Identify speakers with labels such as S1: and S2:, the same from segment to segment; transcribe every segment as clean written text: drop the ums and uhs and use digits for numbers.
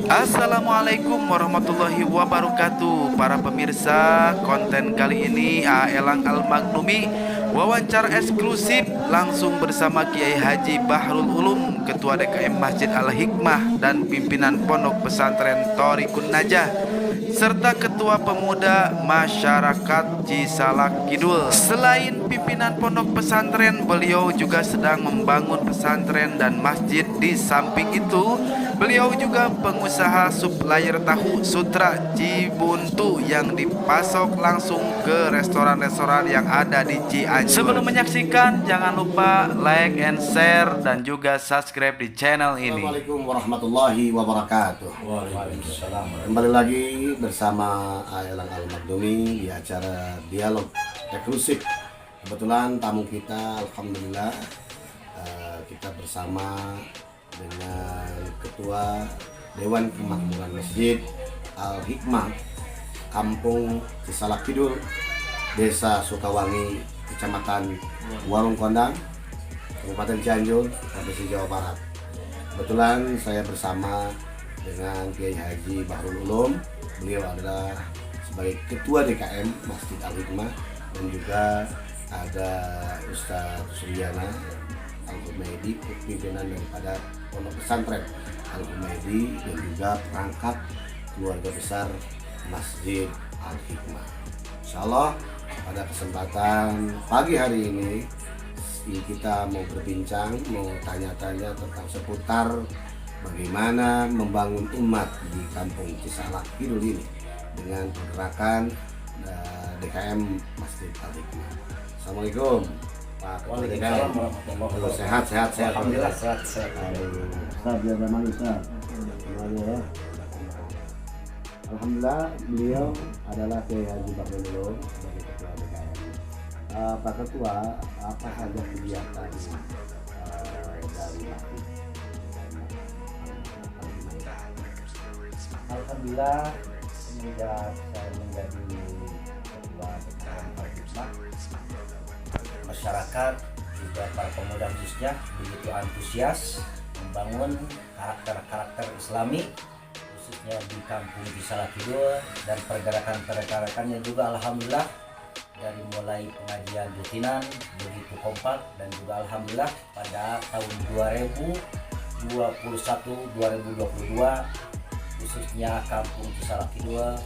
S1: Assalamualaikum warahmatullahi wabarakatuh. Para pemirsa, konten kali ini Elang Al-Magnumi wawancara eksklusif langsung bersama Kiai Haji Bahrul Ulum, Ketua DKM Masjid Al-Hikmah dan pimpinan Pondok Pesantren Thoriqun Najah, serta Ketua Pemuda Masyarakat Cisalak Kidul. Selain pimpinan pondok pesantren, beliau juga sedang membangun pesantren dan masjid. Di samping itu, beliau juga pengusaha supplier tahu sutra Cibuntu yang dipasok langsung ke restoran-restoran yang ada di Cianjur. Sebelum menyaksikan, jangan lupa like and share dan juga subscribe di channel ini.
S2: Assalamualaikum warahmatullahi wabarakatuh.
S3: Waalaikumsalam.
S2: Kembali lagi bersama Elang Al-Magnumi di acara dialog eksklusif. Kebetulan tamu kita, alhamdulillah, kita bersama dengan Ketua Dewan Kemakmuran Masjid Al-Hikmah, Kampung Cisalak Kidul, Desa Sukawangi, Kecamatan Warung Kondang, Kabupaten Cianjur, Provinsi Jawa Barat. Kebetulan saya bersama dengan Kiai Haji Bahrul Ulum. Beliau adalah sebagai Ketua DKM Masjid Al-Hikmah, dan juga ada Ustadz Suryana Al-Humaidi, pimpinan daripada Pondok Pesantren Al-Humaidi, dan juga perangkat keluarga besar Masjid Al-Hikmah. Insyaallah pada kesempatan pagi hari ini kita mau berbincang, mau tanya-tanya tentang seputar bagaimana membangun umat di Kampung Cisalak Kidul ini dengan pergerakan DKM Masjid Al-Hikmah. Assalamualaikum Pak Ketua DKM. Sehat.
S3: Alhamdulillah sehat.
S2: Ustaz, jaga manusia semuanya ya. Alhamdulillah, beliau adalah Kiai Haji Bahrul Ulum sebagai Ketua DKM. Pak Ketua, apa saja kegiatan dari Masjid?
S3: Alhamdulillah semenjak saya menjadi ketua DKM Al-Hikmah, masyarakat juga para pemuda khususnya begitu antusias membangun karakter-karakter Islami khususnya di Kampung Cisalak Kidul, dan pergerakan-pergerakannya juga alhamdulillah dari mulai pengajian rutinan begitu kompak, dan juga alhamdulillah pada tahun 2021-2022 khususnya Kampung Cisalak Kidul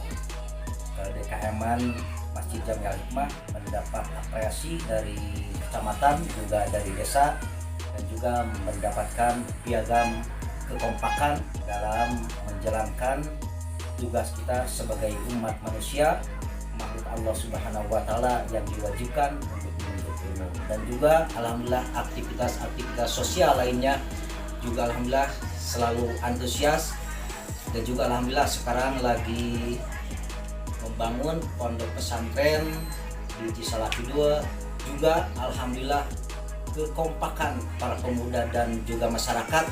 S3: DKM-an Masjid Jami Al-Hikmah mendapat apresiasi dari kecamatan juga dari desa, dan juga mendapatkan piagam kekompakan dalam menjalankan tugas kita sebagai umat manusia makhluk Allah Subhanahu wa taala yang diwajibkan untuk menuntut ilmu. Dan juga alhamdulillah aktivitas sosial lainnya juga alhamdulillah selalu antusias, dan juga alhamdulillah sekarang lagi membangun pondok pesantren di Cisalak Kidul. Juga alhamdulillah kekompakan para pemuda dan juga masyarakat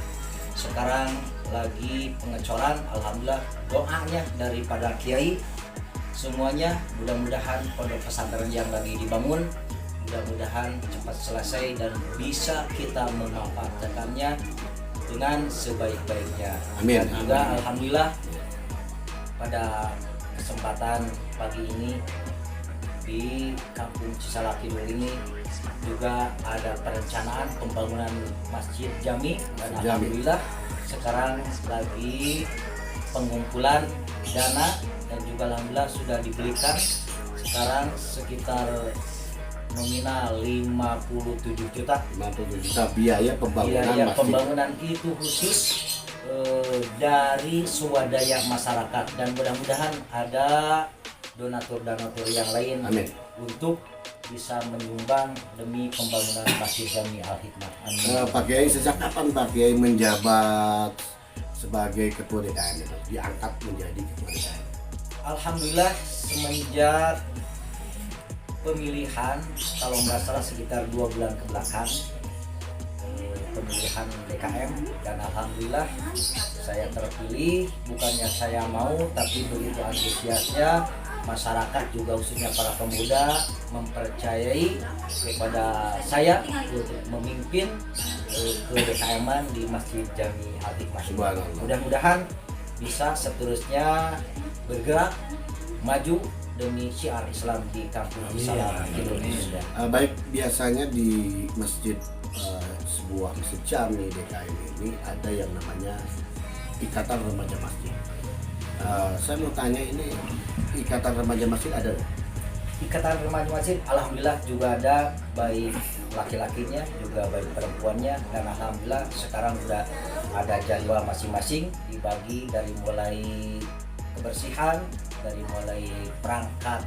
S3: sekarang lagi pengecoran, alhamdulillah doanya daripada kiai semuanya, mudah-mudahan pondok pesantren yang lagi dibangun mudah-mudahan cepat selesai dan bisa kita memanfaatkannya dengan sebaik-baiknya.
S2: Amin.
S3: Dan juga alhamdulillah pada kesempatan pagi ini di Kampung Cisalak Kidul ini juga ada perencanaan pembangunan Masjid Jami, dan alhamdulillah sekarang lagi pengumpulan dana, dan juga alhamdulillah sudah diberikan sekarang sekitar nominal 57 juta.
S2: 57 juta biaya pembangunan
S3: Biaya
S2: masjid.
S3: pembangunan itu khusus dari swadaya masyarakat, dan mudah-mudahan ada donatur-donatur yang lain.
S2: Amin.
S3: Untuk bisa menyumbang demi pembangunan Masjid Jami Al-Hikmah. Amin.
S2: Pak Kiai, sejak kapan Pak Kiai menjabat sebagai Ketua DKM itu? Diangkat menjadi Ketua DKM?
S3: Alhamdulillah semenjak pemilihan, kalau nggak salah sekitar 2 bulan ke belakang, pemilihan DKM, dan alhamdulillah saya terpilih. Bukannya saya mau, tapi begitu antusiasnya masyarakat juga khususnya para pemuda mempercayai kepada saya untuk memimpin ke DKM-an di Masjid Jami Al-Hikmah.
S2: Subhanallah.
S3: Mudah-mudahan bisa seterusnya bergerak maju demi syiar Islam di kampung Kisala Indonesia.
S2: Baik, biasanya di masjid sebuah masjid jami DKM ini ada yang namanya Ikatan Remaja Masjid. Saya mau tanya, ini Ikatan Remaja Masjid ada nggak?
S3: Ikatan Remaja Masjid alhamdulillah juga ada, baik laki-lakinya juga baik perempuannya, dan alhamdulillah sekarang sudah ada jadwal masing-masing dibagi dari mulai kebersihan, dari mulai perangkat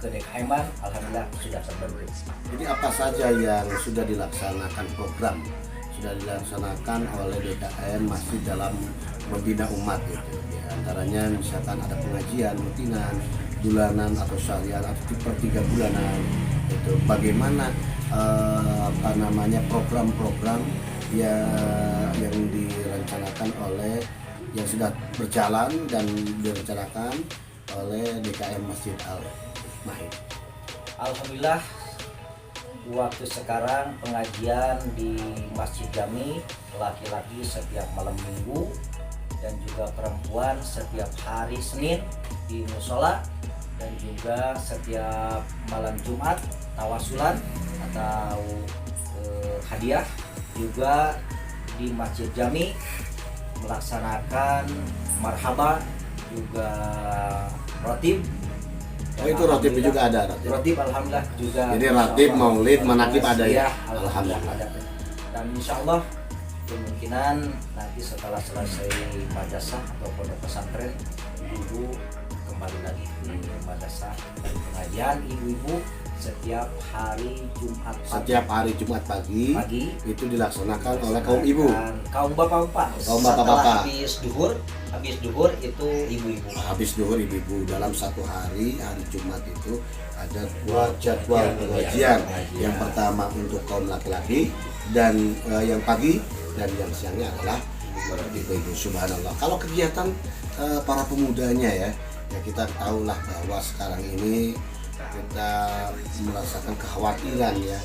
S3: ke DKM-an, alhamdulillah sudah terbentuk.
S2: Jadi apa saja yang sudah dilaksanakan program, sudah dilaksanakan oleh DKM Masjid dalam membina umat itu? Di antaranya misalkan ada pengajian rutinan, bulanan atau syariat atau per 3 bulanan itu. Bagaimana program-program yang direncanakan oleh yang sudah berjalan dan direncanakan oleh DKM Masjid Al-Mahid.
S3: Alhamdulillah waktu sekarang pengajian di Masjid Jami laki-laki setiap malam minggu dan juga perempuan setiap hari Senin di musola, dan juga setiap malam Jumat tawasulan atau hadiah juga di Masjid Jami melaksanakan marhaba, juga rotib.
S2: Oh, itu rotib juga ada
S3: Rotib alhamdulillah juga.
S2: Jadi rotib, maulid, manakib ada ya.
S3: Alhamdulillah ada. Dan insya Allah kemungkinan nanti setelah selesai madrasah atau pondok pesantren, ibu kembali lagi di madrasah dan pengajian ibu-ibu setiap hari Jumat pagi.
S2: Setiap hari Jumat pagi itu dilaksanakan oleh kaum ibu,
S3: kaum bapak-bapak.
S2: Bapak-bapak.
S3: Habis duhur itu ibu-ibu.
S2: Habis duhur ibu-ibu. Dalam satu hari Jumat itu ada 2 jadwal pengajian. Yang pertama untuk kaum laki-laki, dan yang pagi dan yang siangnya adalah ibu-ibu. Subhanallah. Kalau kegiatan para pemudanya ya kita tahulah bahwa sekarang ini kita merasakan kekhawatiran ya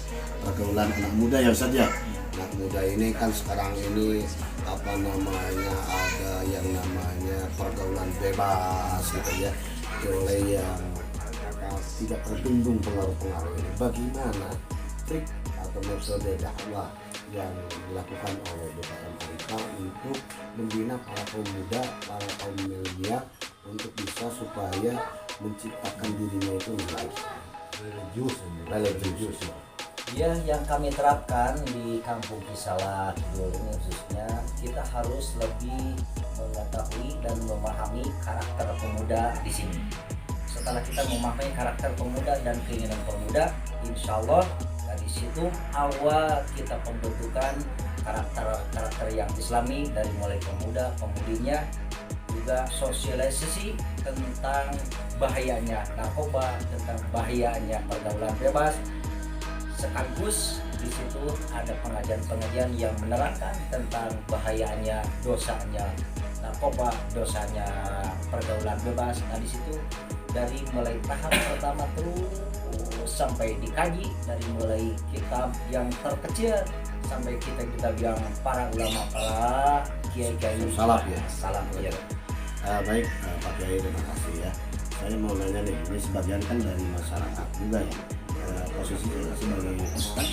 S2: pergaulan anak muda ya Ustaz ya. Anak muda ini kan sekarang ini ada yang namanya pergaulan bebas gitu ya, oleh yang tidak terbendung pengaruh-pengaruh ini. Bagaimana trik atau metode dakwah yang dilakukan oleh DKM Arika untuk membina para pemuda, para kaum milenial untuk bisa supaya menciptakan dirinya itu lebih religius.
S3: Ya, yang kami terapkan di Kampung Kisala Kidul ini khususnya, kita harus lebih mengetahui dan memahami karakter pemuda di sini. Setelah kita memahami karakter pemuda dan keinginan pemuda, insya Allah dari situ awal kita pembentukan karakter yang Islami, dari mulai pemuda, pemudinya, juga sosialisasi tentang bahayanya narkoba, tentang bahayanya pergaulan bebas. Sekaligus di situ ada pengajian-pengajian yang menerangkan tentang bahayanya, dosanya narkoba, dosanya pergaulan bebas. Nah di situ dari mulai tahap pertama terus sampai dikaji, dari mulai kitab yang terkecil sampai kitab yang para ulama, para kiai-kiai
S2: salaf ya. Baik Pak Kiai, terima kasih ya. Saya mau nanya nih, ini sebagian kan dari masyarakat juga ya. Posisi saya sebagai ustaz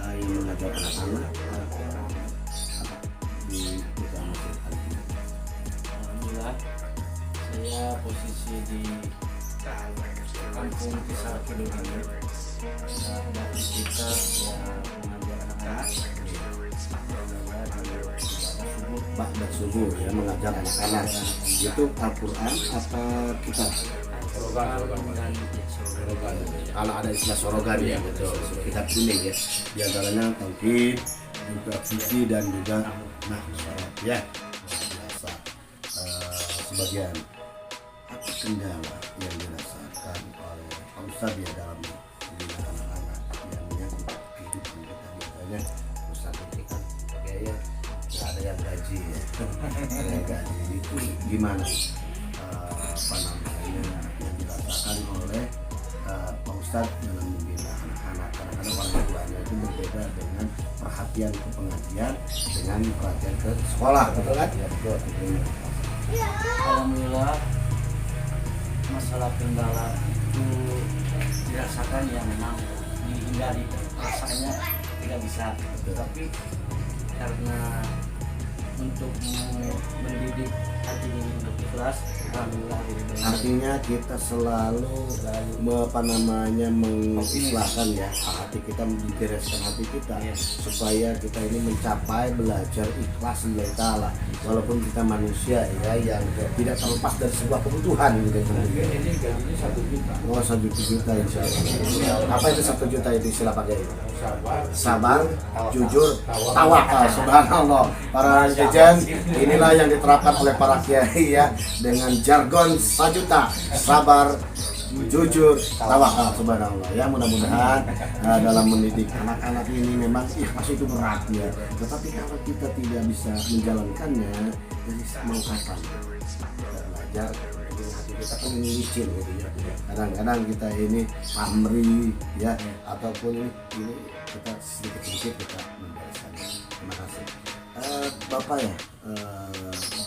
S2: yang mengajar anak-anak di desa Masjid Al-Mahid.
S4: Alhamdulillah, saya posisi di Kampung Kisala Kidul ini. Ada kita yang mengajar anak-anak.
S2: Ba'da subuh ya, mengajar anak-anak. Itu Al-Quran apa kitab? Kalau ada istilah sorogan ya, betul. Kitab kuning ya. Di antaranya tauhid, juga visi dan juga ya. Biasa sebagian apa kendala yang dirasakan oleh Pak Ustadz ya dalam membina anak-anak yang menyangkut kehidupan kita. Biasanya Ustadz ini kan kayaknya nggak ada yang gaji ya. Ada yang gaji itu gimana? Yang dirasakan oleh Pak Ustadz dalam membina anak-anak. Kadang-kadang orang tuanya itu berbeda dengan perhatian ke pengajian dengan perhatian ke sekolah, betul kan? Ya, betul.
S3: Alhamdulillah masalah kendala itu dirasakan yang memang dihindari rasanya tidak bisa, tetapi karena untuk mendidik hati ini untuk ikhlas, alhamdulillah.
S2: Artinya kita selalu mengislahkan ya hati kita, membereskan hati kita supaya kita ini mencapai belajar ikhlas lillahi ta'ala, walaupun kita manusia ya yang tidak terlepas dari sebuah kebutuhan gitu.
S4: Ini gajinya 1 juta.
S2: Oh 1 juta insya Allah. Apa itu 1 juta itu istilah pakai itu? Sabar, jujur, tawakal. Subhanallah. Para netizen, inilah yang diterapkan oleh para kiai ya dengan jargon 1 juta. Sabar, jujur, tawakal. Subhanallah. Ya mudah-mudahan dalam mendidik anak-anak ini memang ikhlas itu berat ya. Tetapi kalau kita tidak bisa menjalankannya, jadi mau kapan? Kita belajar. Hati kita kan ini licin gitu ya. Kadang-kadang kita ini pamrih ya, ataupun ini kita sedikit-sedikit kita membereskan. Terima kasih. Bapak ya,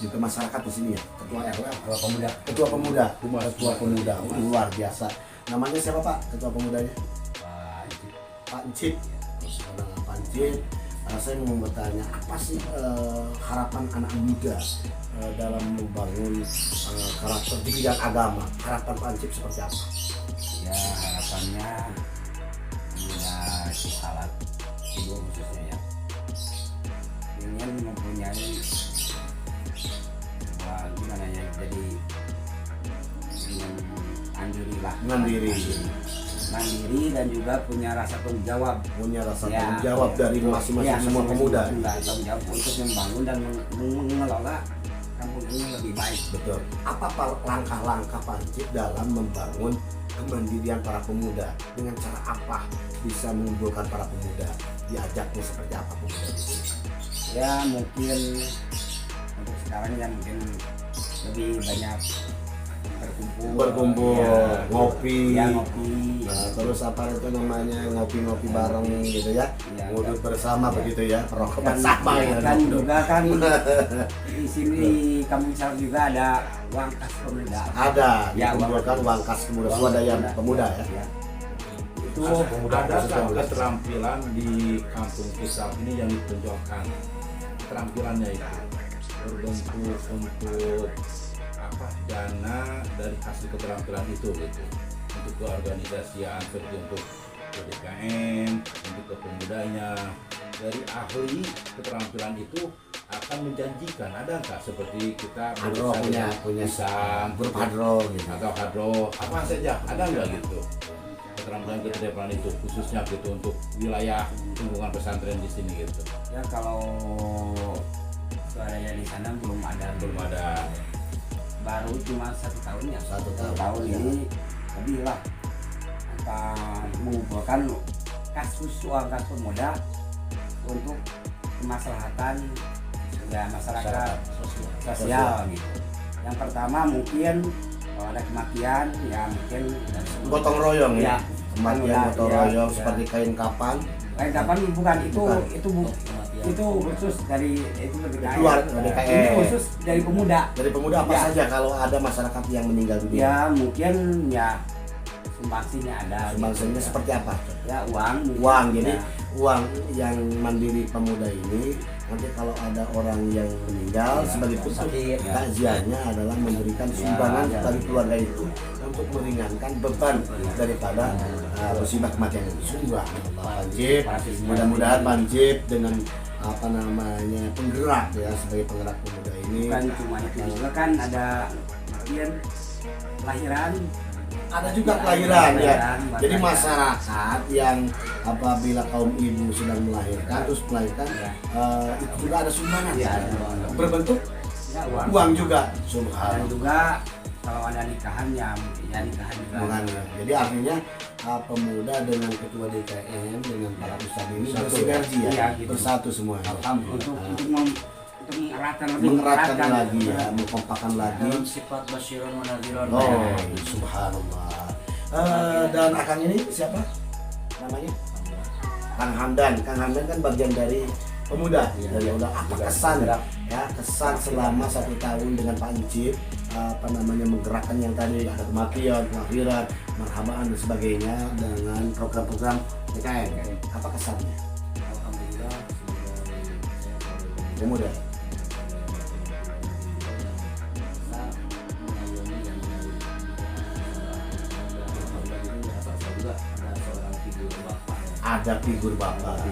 S2: juga masyarakat di sini ya, ketua RW, ketua pemuda, luar biasa. Namanya siapa Pak? Ketua pemudanya? Pak Encik. Pak Encik. Saya mau bertanya, apa sih harapan anak muda dalam membangun karakter di bidang agama? Harapan Pak Encik seperti apa?
S5: Ya harapannya ya salat ibu khususnya ya ingin mempunyai gimana ya, jadi ingin mandiri dan juga punya rasa tanggung jawab,
S2: Tanggung jawab dari masing-masing semua pemuda.
S5: Tanggung jawab untuk membangun dan mengelola kampung ini lebih baik.
S2: Betul. Apa langkah-langkah Pak Encik dalam membangun kemandirian para pemuda? Dengan cara apa bisa mengumpulkan para pemuda? Diajaknya seperti apa pemuda di sini?
S5: Ya mungkin untuk sekarang ya mungkin lebih banyak
S2: berkumpul
S5: ya,
S2: ngopi,
S5: ngopi.
S2: Nah, terus apa itu namanya ngopi bareng gitu ya, ngudut bersama begitu ya, perokok bersama ya.
S5: Dan juga kan di sini kampung Salak juga ada uang kas pemuda.
S2: Ada dikumpulkan uang kas pemuda, swadaya pemuda ya.
S5: Itu
S4: Adakah keterampilan di kampung Kisal ini yang ditunjukkan? Keterampilannya itu berbentuk untuk dana dari hasil keterampilan itu gitu, untuk keorganisasian seperti untuk PDKM, untuk kepemudanya. Dari ahli keterampilan itu akan menjanjikan, ada nggak seperti kita
S2: punya
S4: pisang,
S2: grup hadro gitu,
S4: atau hadro apa saja, ada nggak gitu keterampilan itu khususnya gitu untuk wilayah lingkungan pesantren di sini gitu?
S5: ya kalau suaranya di sana belum ada. Baru cuma 1 tahun ya,
S2: 1
S5: tahun
S2: ya.
S5: ini lebih lah akan mengumpulkan uang kas pemuda untuk kemaslahatan ya masyarakat sosial gitu. Yang pertama mungkin kalau ada kematian ya mungkin
S2: gotong royong ya,
S5: ya
S2: kematian gotong royong seperti kain kapan
S5: bukan itu khusus dari itu
S2: luar
S5: DKM. Ini khusus dari pemuda
S2: apa saja kalau ada masyarakat yang meninggal dunia?
S5: Ya mungkin ya sumbangsinya ada.
S2: Sumbangsinya
S5: gitu.
S2: seperti apa?
S5: Ya uang.
S2: Jadi uang yang mandiri pemuda ini nanti kalau ada orang yang meninggal sebagai bentuk takziahnya adalah memberikan sumbangan dari keluarga itu untuk meringankan beban daripada musibah kematian itu. Sungguh Panjib, mudah-mudahan Panjib dengan penggerak ya, sebagai penggerak pemuda ini.
S5: Bukan cuma itu juga kan ada lahiran.
S2: Ada juga kelahiran ya. Jadi masyarakat yang apabila kaum ibu sedang melahirkan terus melahirkan itu juga ada sumbangan berbentuk uang juga.
S5: Dan juga kalau ada nikahan ya nikahan juga.
S2: Jadi artinya pemuda dengan ketua DKM dengan para ustadz ini bersinergi ya,
S5: gitu.
S2: bersatu semua.
S5: Untuk
S2: mengeratkan lagi ya, mengkompakan lagi.
S3: Sifat basyiron wa nadhiron.
S2: Oh, subhanallah. Dan akang ini siapa namanya? Kang Hamdan. Kang Hamdan kan bagian dari pemuda. Dari udah apa kesan Ya, kesan selama 1 tahun dengan Pak Encik, menggerakkan yang tadi ada kematian, kelahiran, marhabaan dan sebagainya dengan program-program PKN. Apa kesannya?
S5: Alhamdulillah
S2: Pemuda. Ada figur bapak.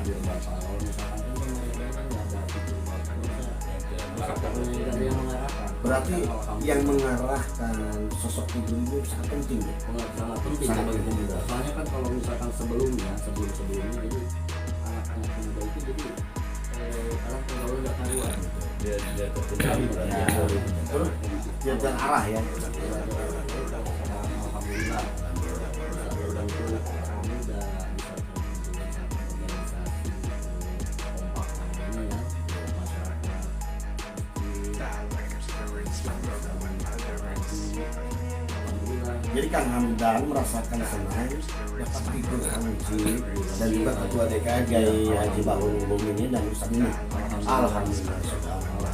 S2: Berarti yang mengarahkan sosok figur itu sangat penting ya?
S5: Sangat penting
S2: Sangat
S5: bagi
S2: penting.
S5: pemuda. Soalnya kan kalau misalkan sebelumnya jadi anak-anak pemuda itu jadi orang penggaul nggak tahuan.
S4: Dia terkendali
S2: Ya, terus dia terarah ya.
S5: Alhamdulillah bisa membantu kami udah bisa terbentuk satu organisasi kompak ini ya masyarakat. Alhamdulillah.
S2: Jadi Kang Hamdan merasakan senang dapat figur Kang Encik dan juga Ketua DKI Kiai Haji Bahrul Ulum ini dan Ustaz ini. Alhamdulillah. Subhanallah.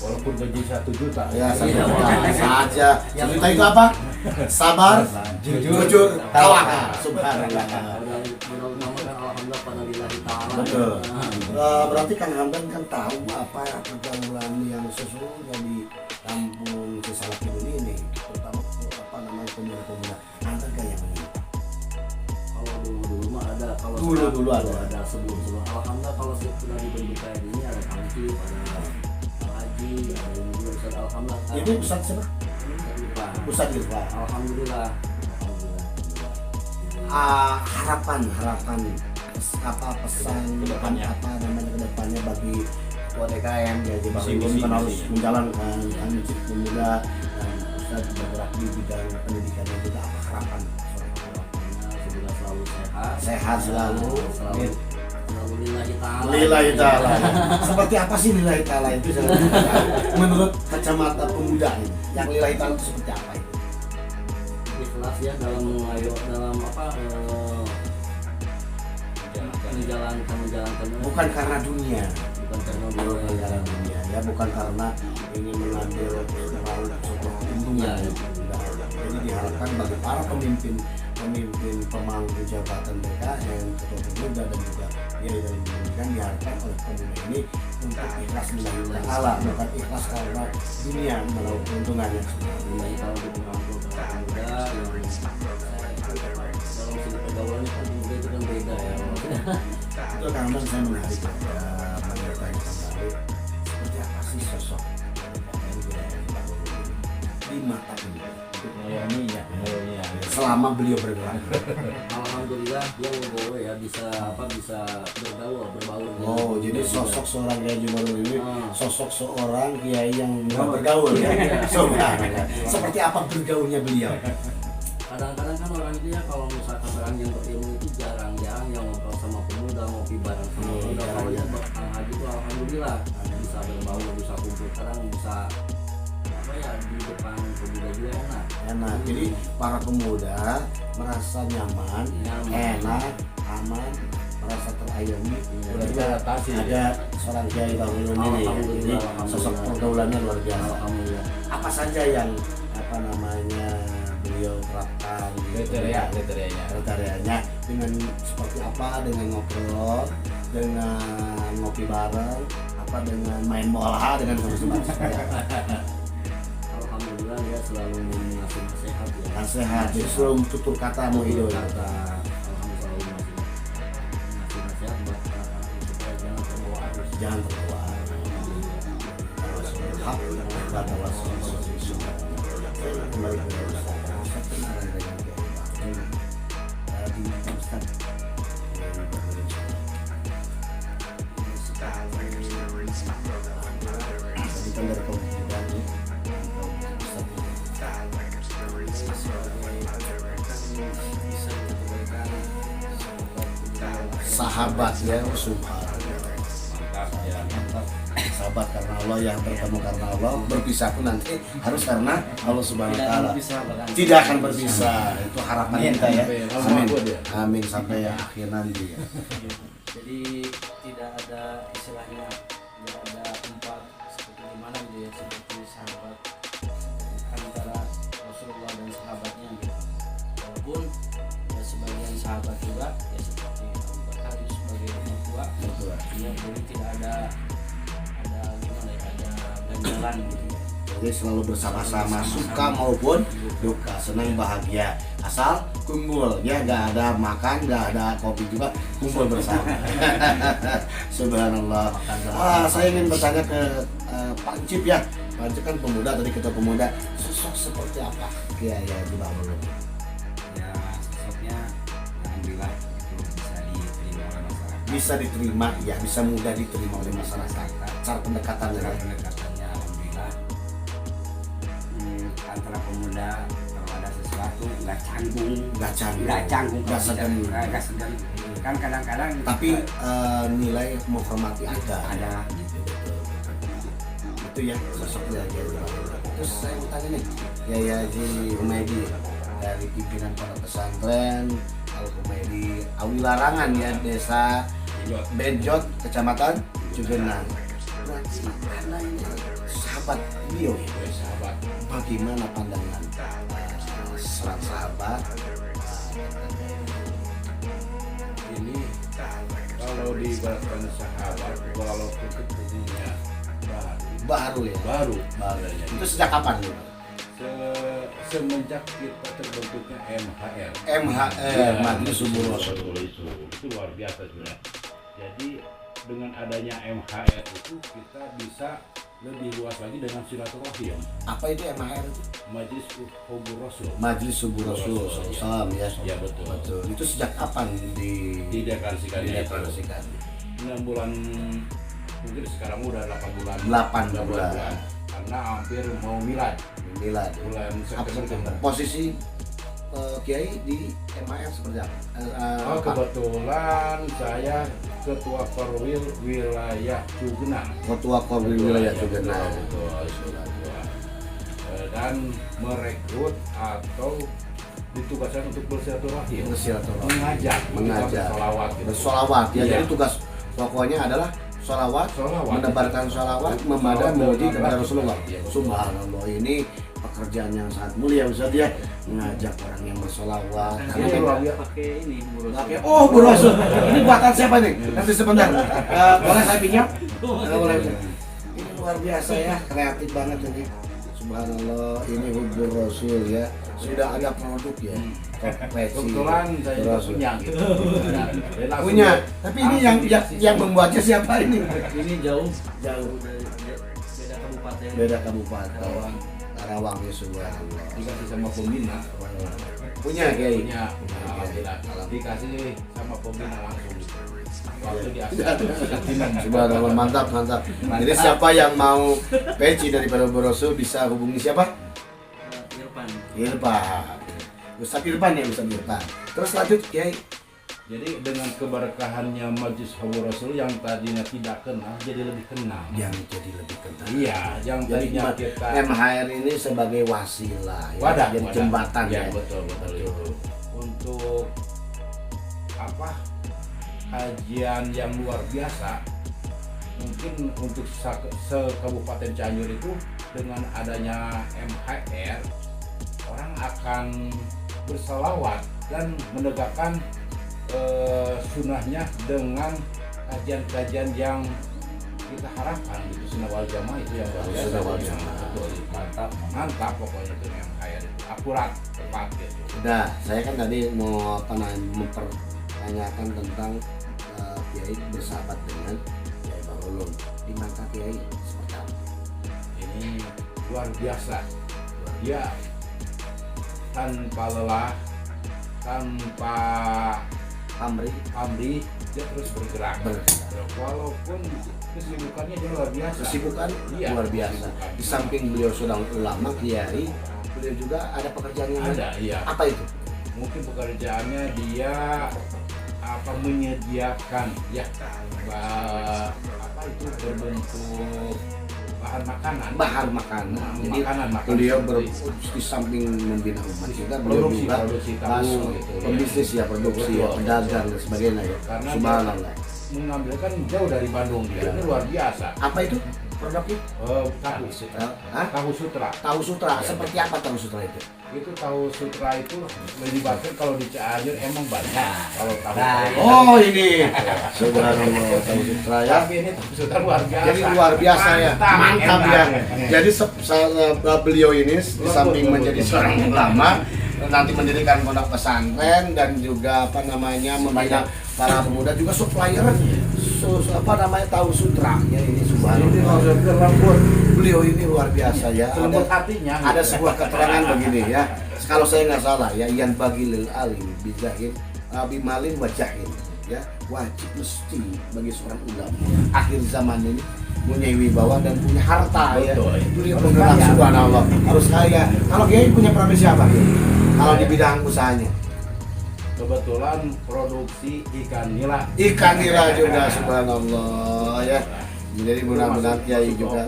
S4: walaupun gaji 1 juta.
S2: Ya, saja. Yang kita itu apa? Sabar, jujur, tawakal. Subhanallah.
S5: Udah namakan alhamdulillah pada lillahi ta'ala.
S2: Betul. Berarti Kang Hamdan kan tahu apa pergaulan yang sesungguhnya di kampung Cisalak ini, terutama pemuda-pemuda. Ada gak yang ini?
S5: Kalau dulu mah ada, kalau
S2: Dulu
S5: sekarang
S2: ada.
S5: sebelum alhamdulillah kalau sudah dibentuk kayak gini ada Kamti, ada Haji, ada ini juga Ustaz alhamdulillah.
S2: Ini Ustaz siapa? Ustaz Irfan.
S5: Alhamdulillah.
S2: Harapan apa pesan
S4: Kedepannya.
S2: apa namanya kedepannya bagi ketua DKM ya Haji Bahrul
S4: Visi-misinya
S2: kan harus
S4: ini.
S2: menjalankan Encik pemuda dan Ustaz bergerak di bidang pendidikan dan juga apa harapan
S5: Semoga selalu sehat.
S2: sehat selalu.
S5: Selalu lillahi ta'ala.
S2: Lillahi ta'ala. Seperti apa sih lillahi ta'ala itu menurut kacamata pemuda ini? Yang lillahi ta'ala itu seperti apa itu?
S5: Ikhlas ya dalam menjalankan
S2: Bukan karena dunia,
S5: bukan karena
S2: bukan karena dunia ya, bukan karena ingin mengambil sebuah keuntungan. Enggak. Jadi diharapkan bagi para pemimpin pemangku jabatan BKN, ketua pemuda dan juga kiai dari pendidikan diharapkan oleh pemuda ini untuk ikhlas lillahi ta'ala, bukan ikhlas karena dunia melalui keuntungannya.
S5: Lillahi ta'ala untuk merangkul para pemuda yang dalam segi pergaulannya kan pemuda itu kan beda ya.
S2: Itu karena saya menarik bertanya kembali seperti apa sih sosok BKN di mata pemuda
S4: Menyayanginya.
S2: selama beliau bergerak.
S5: Alhamdulillah dia legowo ya bisa berbaur.
S2: Oh, jadi sosok seorang Kiai Haji Bahrul ini sosok seorang kiai yang bergaul ya. Subhanallah. Seperti apa bergaulnya beliau?
S5: Kadang-kadang kan orang itu ya kalau misalkan orang yang berilmu itu jarang-jarang yang ngobrol sama pemuda, ngopi bareng sama pemuda. Kalau ya Kang Haji itu alhamdulillah bisa berbaur, bisa kumpul, kadang bisa di depan pemuda juga enak.
S2: Jadi para pemuda merasa nyaman, enak, aman, merasa terayomi.
S4: Udah beradaptasi.
S2: Ada seorang Kiai Bahrul ini, jadi sosok pergaulannya luar biasa.
S5: Alhamdulillah.
S2: Apa saja yang beliau terapkan kriterianya dengan seperti apa, dengan ngobrol, dengan ngopi bareng, apa dengan main bola, dengan semuanya.
S5: Alhamdulillah dia selalu ngasih nasihat ya.
S2: Nasihat, jadi selalu tutur kata mau hidup.
S5: Kata alhamdulillah selalu ngasih nasihat buat supaya jangan terbawa arus.
S2: Jangan terbawa. Hak kata wasul. Kembali ke sahabat ya, subhanallah.
S4: Mantap ya.
S2: Sahabat karena Allah, yang bertemu karena Allah, berpisah pun nanti harus karena Allah subhanahu wa ta'ala. Tidak akan berpisah. Itu harapan kita ya. Amin. Amin sampai akhir nanti ya.
S3: Jadi tidak ada istilahnya, tidak ada tempat seperti
S5: seperti sahabat antara Rasulullah dan sahabatnya gitu. Walaupun ya sebagian sahabat juga ya seperti Abu Bakar itu sebagai mertua, ya jadi tidak ada gimana ya, ada ganjalan gitu ya.
S2: Jadi selalu bersama-sama, suka maupun duka, senang bahagia, asal kumpul ya, nggak ada makan, nggak ada kopi juga, kumpul bersama. Subhanallah. Saya ingin bertanya ke Pak Cip ya. Pak Cip kan pemuda, tadi ketua pemuda, sosok seperti apa Kiai Haji Bahrul?
S6: Ya sosoknya alhamdulillah itu bisa diterima oleh masyarakat.
S2: Bisa diterima ya, bisa mudah diterima oleh masyarakat. Cara pendekatannya
S6: Cara
S2: ya.
S6: pendekatannya alhamdulillah antara pemuda kalau ada sesuatu nggak canggung,
S2: Nggak canggung,
S6: nggak
S2: segan.
S6: nggak segan. Kan kadang-kadang
S2: Tapi nilai menghormati ada.
S6: ada gitu.
S2: Itu ya sosoknya Kiai Haji Bahrul. Terus saya mau tanya nih, Kiai Haji Humaydi dari pimpinan pondok pesantren Al Humaydi Awi Larangan ya, desa Benjot, kecamatan Cugenang. Berarti Anda ini sahabat beliau ya.
S4: Sahabat,
S2: Bagaimana pandangan seorang sahabat
S4: ini kalau diibaratkan sahabat, walaupun ketemunya
S2: baru ya?
S4: baru,
S2: Itu sejak kapan nih?
S4: semenjak kita terbentuknya MHR.
S2: MHR, Majelis Subur Rasul.
S4: Itu luar biasa sebenarnya. Jadi dengan adanya MHR itu kita bisa lebih luas lagi dengan silaturahim.
S2: Apa itu MHR itu?
S4: Majelis Hubur Rasul.
S2: Majelis Subur Rasul. Salam ya.
S4: Ya betul.
S2: Betul. Itu sejak kapan
S4: Dideklarasikan itu.
S2: dideklarasikan?
S4: 6 bulan, mungkin sekarang udah 8 bulan.
S2: 8 bulan.
S4: Karena hampir mau milad
S2: Milad.
S4: bulan September.
S2: Posisi Kiai di MHR seperti apa?
S4: Oh, kebetulan saya ketua Korwil wilayah Cugenang.
S2: Ketua Korwil wilayah Cugenang.
S4: Betul. Dan merekrut atau ditugaskan untuk bersilaturahim,
S2: Bersilaturahim.
S4: mengajak, bersolawat, gitu.
S2: Bersolawat ya.
S4: Iya.
S2: Jadi tugas pokoknya adalah solawat,
S4: Solawat.
S2: menebarkan solawat, memadam
S4: Solawat
S2: memuji
S4: dan
S2: kepada
S4: rahmat.
S2: Rasulullah.
S4: Iya, betul.
S2: Subhanallah, ini pekerjaan yang sangat mulia Ustaz ya, mengajak orang yang bersolawat.
S5: Kan
S2: Karena
S5: saya
S2: memang
S5: pakai ini Bu Rasul.
S2: Oke. Oh, Bu Rasul. Ini buatan siapa nih? Nanti sebentar. Boleh saya pinjam? Boleh. Ini luar biasa ya, kreatif banget ini. Subhanallah, ini Bu Rasul ya. Sudah ada produk ya. Konveksi.
S4: Kebetulan saya juga
S2: Rasul.
S4: punya gitu. Dia langsung-
S2: Punya. Tapi ini
S4: langsung
S2: yang
S4: dikasih.
S2: membuatnya siapa ini?
S5: Ini jauh dari beda kabupaten.
S2: Beda kabupaten. Karawang ya, subhanallah.
S4: Dikasih sama pembina.
S2: Punya Kiai.
S4: Punya. Alhamdulillah. Dikasih sama pembina langsung. Waktu di Asia.
S2: Subhanallah, mantap. Jadi siapa yang mau peci daripada Bu Rasul bisa hubungi siapa?
S5: Irfan.
S2: Irfan. Ustaz Irfan ya, Ustaz Irfan. Terus lanjut Kiai.
S4: Jadi dengan keberkahannya Majelis Hubur Rasul yang tadinya tidak kenal jadi lebih kenal.
S2: Yang jadi lebih kental.
S4: Iya, yang
S2: Jadi
S4: tadinya kita
S2: MHR ini sebagai wasilah ya,
S4: wadah,
S2: jadi
S4: wadah.
S2: jembatan
S4: Ya,
S2: ya.
S4: betul itu. Untuk apa? Kajian yang luar biasa. Mungkin untuk se-Kabupaten Cianjur itu dengan adanya MHR orang akan berselawat dan menegakkan sunnahnya dengan kajian-kajian yang kita harapkan gitu. Sunnah wal jamaah itu yang luar biasa.
S2: Sunnah wal jamaah.
S4: Betul. Mantap pokoknya itu MHR itu akurat, tepat gitu.
S2: Nah, saya kan tadi mau mempertanyakan tentang Kiai bersahabat dengan Kiai Bahrul. Di mata Kiai seperti apa?
S4: Ini luar biasa. Dia tanpa lelah, tanpa pamrih, dia terus bergerak. Walaupun kesibukannya dia luar biasa.
S2: Kesibukan
S4: Iya,
S2: luar biasa.
S4: kesibukan.
S2: Di samping beliau seorang ulama Kiai, beliau juga ada pekerjaan yang lain.
S4: Ada, iya.
S2: Apa itu?
S4: Mungkin pekerjaannya dia menyediakan ya apa itu berbentuk bahan makanan.
S2: Jadi
S4: Makanan.
S2: beliau di samping membina umat juga beliau juga
S4: produksi tahu gitu.
S2: pembisnis ya, produksi ya,
S4: Betul.
S2: pedagang dan sebagainya ya.
S4: Karena
S2: Subhanallah.
S4: mengambil kan jauh dari Bandung dia. Ini luar biasa.
S2: Apa itu? produknya?
S4: Tahu
S3: Sutra.
S2: Hah?
S4: tahu sutra.
S2: Tahu sutra, seperti apa tahu sutra itu?
S4: Itu tahu sutra itu melibatkan kalau di Cianjur emang banyak kalau tahu.
S3: Nah,
S2: Oh ini, subhanallah tahu sutra ya.
S4: Tapi ini tahu sutra luar biasa.
S2: Jadi luar biasa ya, mantap ya.
S4: enak.
S2: Jadi beliau ini di samping menjadi seorang ulama, nanti mendirikan pondok pesantren dan juga apa namanya membina para pemuda juga supplier tahu sutra ya ini subhanallah. Beliau ini luar biasa ya.
S4: Lembut hatinya.
S2: Ada sebuah keterangan begini ya. Kalau saya nggak salah ya, yang bagi lil alim bijahin bimalin wajahin ya, wajib mesti bagi seorang ulama akhir zaman ini punya wibawa dan punya harta ya. Beliau bergerak subhanallah harus kaya. Kalau Kiai punya profesi apa Kiai? Kalau di bidang usahanya?
S4: Kebetulan produksi ikan nila.
S2: Ikan nila juga subhanallah ya. Jadi mudah-mudahan Kiai juga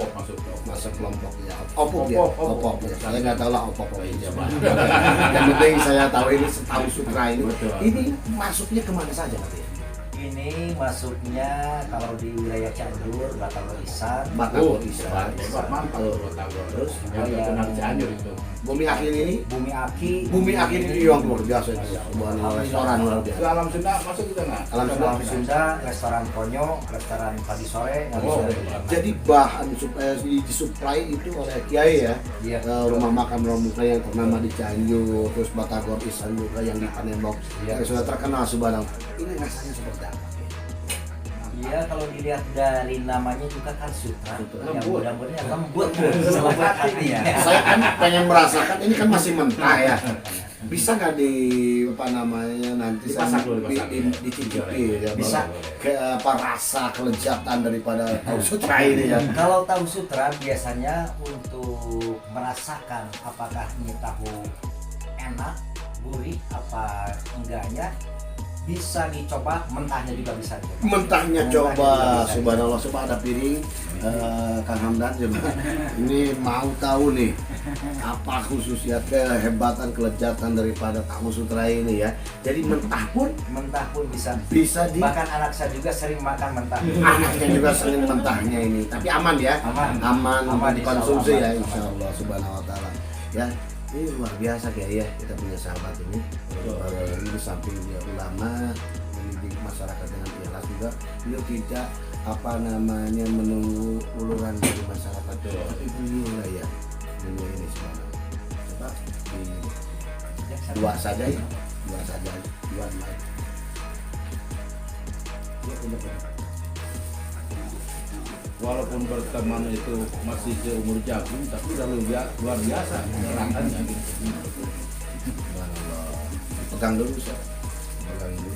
S2: masuk kelompok ya. Opop ya. Opop ya. Saya nggak tahu lah opop apa ini. Yang penting saya tahu ini tahu sutra ini. Ini masuknya kemana saja Pak Kiai?
S3: Ini masuknya kalau di wilayah Cianjur, Batagor Isan,
S2: Batagor Isan.
S4: Hebat, mantap kalau tahu. Terus
S3: yang
S4: kenal Cianjur itu.
S2: Bumi Akhir ini,
S3: Bumi Aki,
S2: Bumi Akhir ini yang luar biasa itu. Subhanallah, restoran luar biasa.
S4: Ke alam Sunda masuk juga nggak?
S2: Alam Sunda.
S3: Alam Sunda, restoran Konyo, restoran pagi sore,
S4: Oh.
S2: Jadi bahan disuplai itu oleh Kiai ya.
S3: Iya.
S2: Rumah makan Romuka yang ternama di Cianjur, terus Batagor Isan juga yang di Panembok yang sudah terkenal subhanallah. Ini rasanya seperti apa?
S3: Iya, kalau dilihat dari namanya juga kan sutra, yang
S4: Lembut.
S3: mudah-mudahan lembut, lembut hatinya.
S2: Saya kan pengen merasakan ini kan masih mentah ya. Bisa nggak di apa namanya nanti
S4: Dipasak dulu,
S2: dicicipi ya,
S3: Bisa.
S2: ke apa rasa kelezatan daripada tahu sutra ini ya.
S3: Kalau tahu sutra biasanya untuk merasakan apakah ini tahu enak, gurih, apa enggaknya, bisa dicoba, mentahnya juga bisa dicoba.
S2: Mentahnya coba subhanallah, coba ada piring Kang Hamdan coba. Ini mau tahu nih apa khususnya kehebatan kelezatan daripada tahu sutra ini ya. Jadi mentah pun
S3: bisa
S2: di
S3: bahkan anak saya juga sering makan mentah.
S2: anaknya juga sering mentahnya ini, tapi aman ya, aman dikonsumsi ya insya Allah subhanahu wa taala ya. Ini luar biasa kayak ya, kita punya sahabat ini ini di samping dia ulama mendidik masyarakat dengan ikhlas juga, beliau tidak apa namanya menunggu uluran dari masyarakat, tapi beliau lah ya dunia ini sebenarnya. Coba dua saja ya, dua ya, benar.
S4: Walaupun berteman itu masih seumur jagung, tapi udah luar biasa penerangannya gitu.
S2: Pegang dulu Ustaz. Pegang dulu.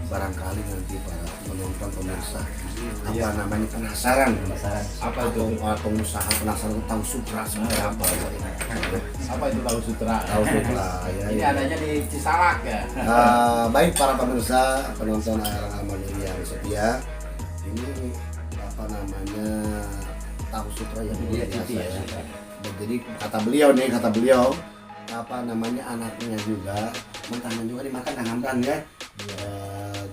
S2: Barangkali nanti para penonton pemirsa apa namanya penasaran
S4: Apa itu?
S2: pengusaha penasaran tahu sutra seperti apa
S4: Apa itu tahu sutra?
S2: tahu sutra ya,
S4: Ini
S2: ya.
S4: adanya di Cisalak ya.
S2: Baik para pemirsa penonton Alang Amani yang setia, ini apa namanya tahu sutra yang luar biasa ya. Dan jadi kata beliau apa namanya anaknya juga mentahnya juga dimakan Kang Hamdan ya.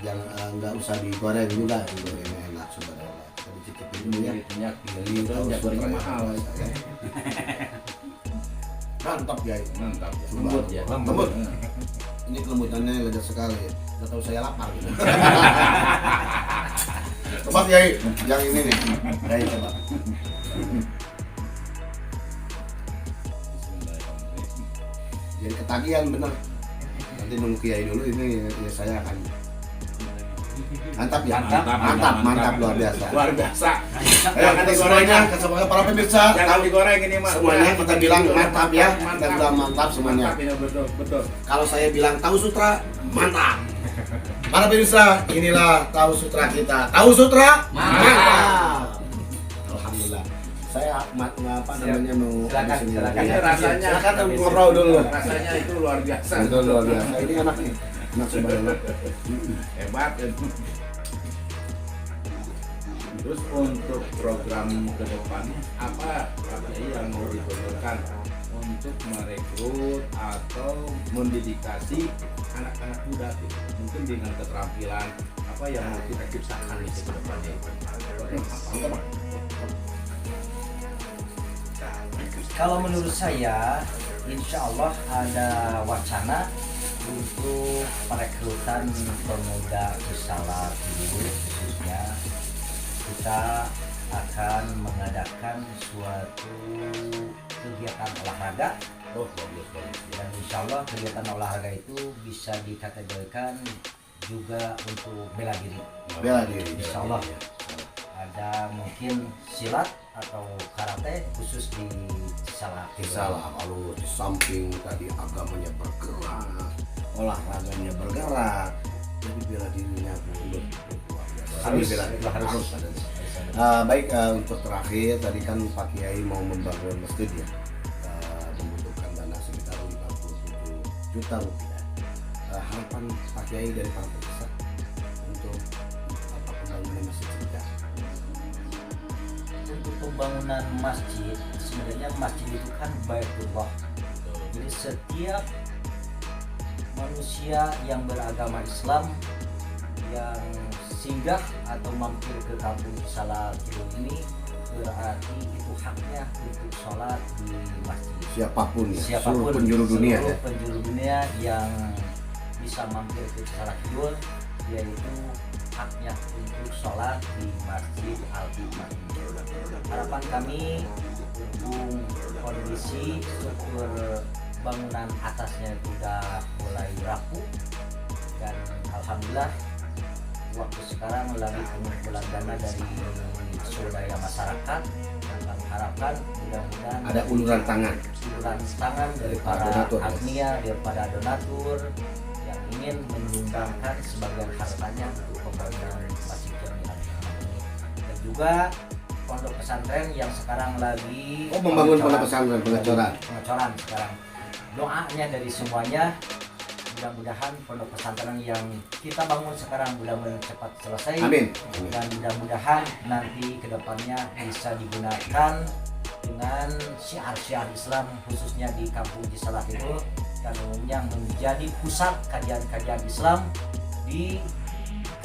S2: Jangan nggak usah digoreng juga, digoreng enak subhanallah. Jadi cicipin dulu ya.
S4: Minyak
S2: Jadi tahu
S4: minyak gorengnya
S2: sutra
S4: mahal.
S2: ya. Mantap ya.
S4: Mantap ya.
S2: Coba.
S4: Lembut ya.
S2: Lembut. Ini kelembutannya lezat sekali ya. Nggak tahu saya lapar gitu. Coba Kiai, yang ini nih. Kiai coba. Jadi ketagihan bener. Nanti nunggu Kiai dulu ini ya, saya akan mantap ya. Mantap luar biasa.
S4: Luar biasa.
S2: Ayo kita semuanya, kesemuanya para pemirsa.
S4: Jangan digoreng ini mah.
S2: Semuanya kita bilang mantap ya. Kita bilang mantap semuanya.
S4: Mantap, ya, betul.
S2: Kalau saya bilang tahu sutra, mantap. Para pemirsa, inilah tahu sutra kita. Tahu sutra, mantap. Alhamdulillah. Saya apa namanya mau
S3: Silakan,
S2: habis ini.
S3: silakan.
S2: Ya,
S4: Rasanya-
S2: silakan ngobrol dulu.
S4: Rasanya itu luar biasa.
S2: Itu luar biasa. Ini enak nih. Enak subhanallah.
S4: Hebat. Terus untuk program ke depannya apa yang mau dibentukkan untuk merekrut atau mendedikasi anak-anak muda gitu. Mungkin dengan keterampilan apa yang mau kita ciptakan itu ke depannya.
S3: Kalau menurut saya, insya Allah ada wacana untuk perekrutan pemuda Salak dulu, khususnya kita akan mengadakan suatu kegiatan olahraga.
S2: Oh, bagus.
S3: Dan insya Allah kegiatan olahraga itu bisa dikategorikan juga untuk bela diri.
S2: Bela diri.
S3: Insya Allah ada mungkin silat atau karate khusus di Salak.
S2: Salah kalau di samping tadi agamanya bergerak, olahraganya bergerak, jadi bela dirinya harus bela diri.
S3: harus.
S2: Baik, untuk terakhir tadi kan Pak Kiai mau membangun masjid ya, membutuhkan dana sekitar 57 juta rupiah. Harapan Pak Kiai dari para pemirsa untuk pembangunan masjid kita.
S3: Untuk pembangunan masjid, sebenarnya masjid itu kan baitullah. Jadi setiap manusia yang beragama Islam yang singgah atau mampir ke kampung Salak ini berarti itu haknya untuk sholat di masjid.
S2: Siapapun ya,
S3: Siapapun
S2: seluruh penjuru dunia
S3: seluruh
S2: ya.
S3: penjuru dunia yang bisa mampir ke Salak Kidul, yaitu haknya untuk sholat di Masjid Al-Hikmah. Harapan kami untuk kondisi struktur bangunan atasnya sudah mulai rapuh, dan alhamdulillah waktu sekarang lagi pengumpulan dana dari swadaya masyarakat, dan kami harapkan mudah-mudahan
S2: Ada uluran tangan.
S3: uluran tangan dari para
S2: donatur, ya.
S3: agnia, daripada donatur yang ingin menyumbangkan sebagian hartanya untuk pembangunan Masjid Jami'ah ini. Dan juga pondok pesantren yang sekarang lagi
S2: Membangun pondok pesantren, pengecoran.
S3: pengecoran sekarang. Doanya dari semuanya, mudah-mudahan pondok pesantren yang kita bangun sekarang mudah-mudahan cepat selesai.
S2: Amin.
S3: Dan mudah-mudahan nanti kedepannya bisa digunakan dengan syiar-syiar Islam, khususnya di kampung Cisalak itu, dan umumnya menjadi pusat kajian-kajian Islam di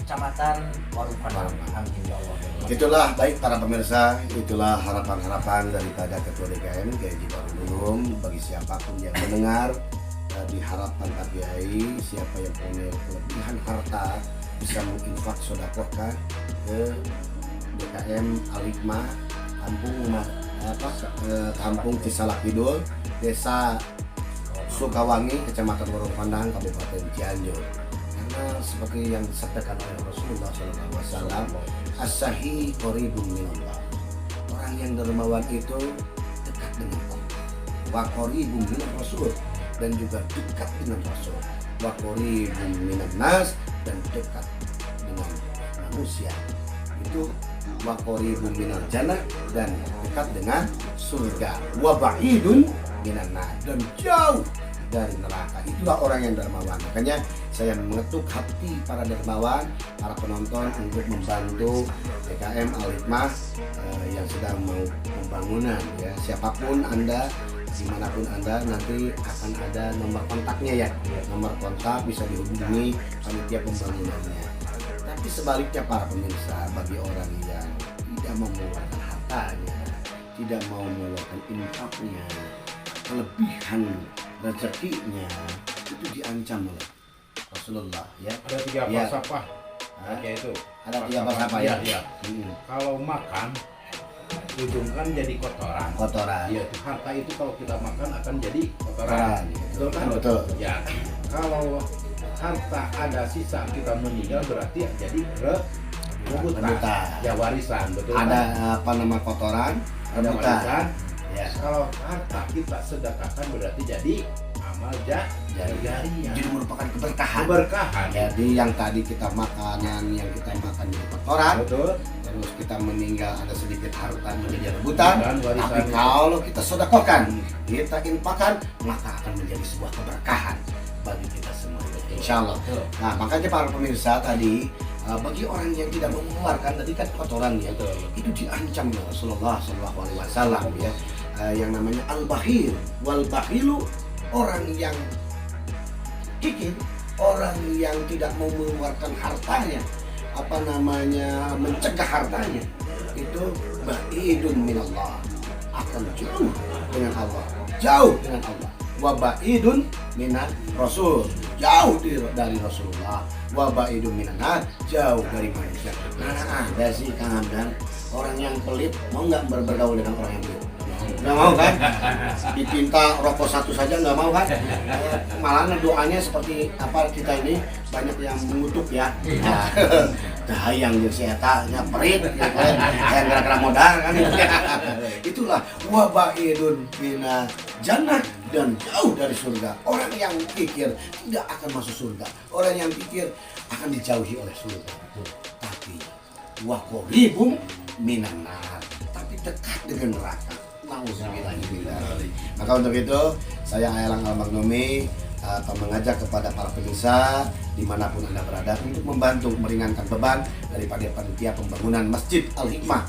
S3: Kecamatan Warung Padang. Amin ya Allah.
S2: Itulah baik para pemirsa, itulah harapan-harapan daripada Ketua DKM Kiai Haji Bahrul Ulum bagi siapapun yang mendengar. Diharapkan Pak Kiai siapa yang punya kelebihan harta bisa menginfak sodakohkan ke DKM Al-Hikmah kampung Cisalak Kidul, Desa Sukawangi, Kecamatan Warung Pandang, Kabupaten Cianjur. Karena seperti yang disampaikan oleh Rasulullah SAW, as-sahi qaribun minallah. Orang yang dermawan itu dekat dengan Allah. Wa qaribun minar rasul, dan juga dekat dengan Rasul. Wa qaribun minan nas, dan dekat dengan manusia. Itu wa qaribun minal jannah, dan dekat dengan surga. Wa ba'idun minan nar, dan jauh dari neraka. Itulah orang yang dermawan. Makanya saya mengetuk hati para dermawan, para penonton untuk membantu DKM Al-Hikmah yang sedang mau pembangunan ya. Siapapun Anda, dimanapun Anda, nanti akan ada nomor kontaknya ya. Nomor kontak bisa dihubungi panitia pembangunannya. Tapi sebaliknya para pemirsa, bagi orang yang tidak mau mengeluarkan hartanya, tidak mau mengeluarkan infaknya, kelebihan rezekinya, itu diancam oleh Rasulullah ya.
S4: Ada 3
S2: Ya.
S4: falsafah. Kayak itu.
S2: Ada 3 falsafah ya.
S4: Iya. Kalau makan ujung kan jadi kotoran.
S2: Kotoran.
S4: Iya, tuh, harta itu kalau kita makan akan jadi kotoran.
S2: Kotoran,
S4: Betul kan?
S2: betul.
S4: Ya. Kalau harta ada sisa kita meninggal berarti jadi rebutan.
S2: Rebutan.
S4: Ya warisan, betul
S2: Ada
S4: kan?
S2: kotoran,
S4: Ada
S2: rebutan.
S4: warisan.
S2: Ya.
S4: Kalau harta kita sedekahkan berarti jadi amal jariah.
S2: Jadi merupakan keberkahan.
S4: Keberkahan.
S2: Jadi yang tadi kita makanan yang kita makan di kotoran,
S4: Betul.
S2: terus kita meninggal ada sedikit harta menjadi rebutan.
S4: Dan warisan.
S2: Tapi kalau kita sedekahkan, kita infakkan, maka akan menjadi sebuah keberkahan bagi kita semua. Insya Allah. Nah, makanya para pemirsa tadi, bagi orang yang tidak mengeluarkan tadi kan kotoran ya, itu diancam oleh Rasulullah SAW ya, yang namanya al-bakhil. Wal bakhilu, orang yang kikir, orang yang tidak mau mengeluarkan hartanya, mencegah hartanya, itu ba'idun minallah, akan jauh dengan Allah, jauh dengan Allah. Wa ba'idun minan rasul, jauh dari Rasulullah. Wa ba'idun minan nas, jauh dari manusia. Nah, ada sih Kang Hamdan orang yang pelit mau nggak bergaul dengan orang yang pelit? Nggak mau kan? Dipinta rokok satu saja nggak mau kan? Malah doanya seperti apa, kita ini banyak yang mengutuk ya. Dahayang yang sehatnya perit, yang gara-gara modal kan itu. Itulah wabaidun mina jannah, dan jauh dari surga. Orang yang pikir tidak akan masuk surga, orang yang pikir akan dijauhi oleh surga. Tapi waqoribum minan nar, tapi dekat dengan neraka. Maka untuk itu saya Elang Al-Magnumi akan mengajak kepada para pemirsa dimanapun Anda berada untuk membantu meringankan beban daripada panitia pembangunan Masjid Al-Hikmah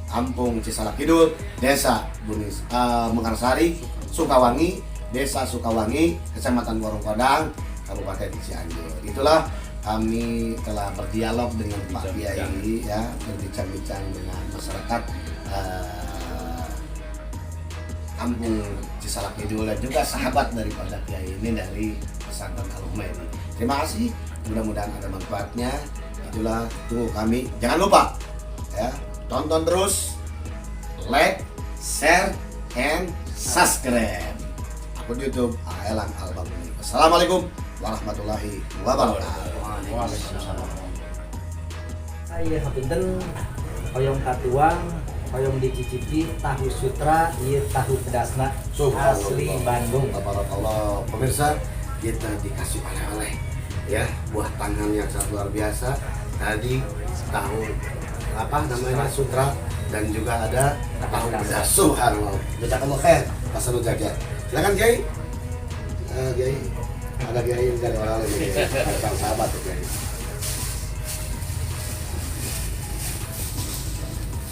S2: Kampung Cisalak Kidul, Desa Mekarsari, Sukawangi, Desa Sukawangi, Kecamatan Warung Kodang, Kabupaten Cianjur. Itulah kami telah berdialog dengan Pak Kiai ya, berbincang-bincang dengan masyarakat Kampung Cisalak Kidul dan juga sahabat daripada Kiai ini dari pesantren Al-Hikmah ini. Terima kasih, mudah-mudahan ada manfaatnya. Itulah, tunggu kami. Jangan lupa ya, tonton terus, like, share, and subscribe akun YouTube Elang Al-Magnumi. Assalamualaikum warahmatullahi wabarakatuh.
S3: Saya hapunten hoyong katuang, hoyong dicicipi tahu sutra, ieu tahu pedasna asli Bandung.
S2: Barakallah. Pemirsa, kita dikasih oleh-oleh ya, buah tangan yang sangat luar biasa. Tadi tahu apa namanya sutra, dan juga ada tahu pedas. Subhanallah. Jazakallah khair. Pasal jaga. Silakan Kiai. Kiai. Ada Kiai yang dari oleh-oleh ini. Ada sahabat tuh Kiai.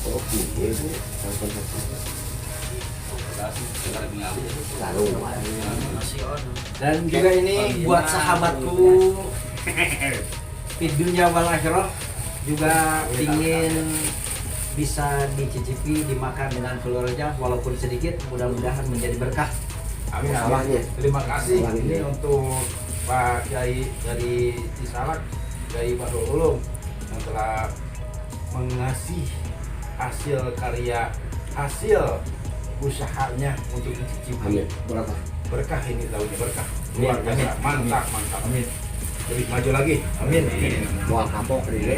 S2: Oke, itu
S3: Dan juga ini buat sahabatku di dunia wal akhirah, juga ingin bisa dicicipi, dimakan dengan keluarga walaupun sedikit, mudah-mudahan menjadi berkah.
S4: Amin, amin. Terima kasih ini untuk Pak Kiai dari Cisalak, Kiai Bahrul Ulum yang telah mengasih hasil karya, hasil usahanya untuk dicicipi.
S2: Amin. Berapa?
S4: Berkah ini tahunnya, berkah. Luar biasa, mantap, mantap. Amin. Lebih maju lagi. Amin.
S2: Mau kapok ini.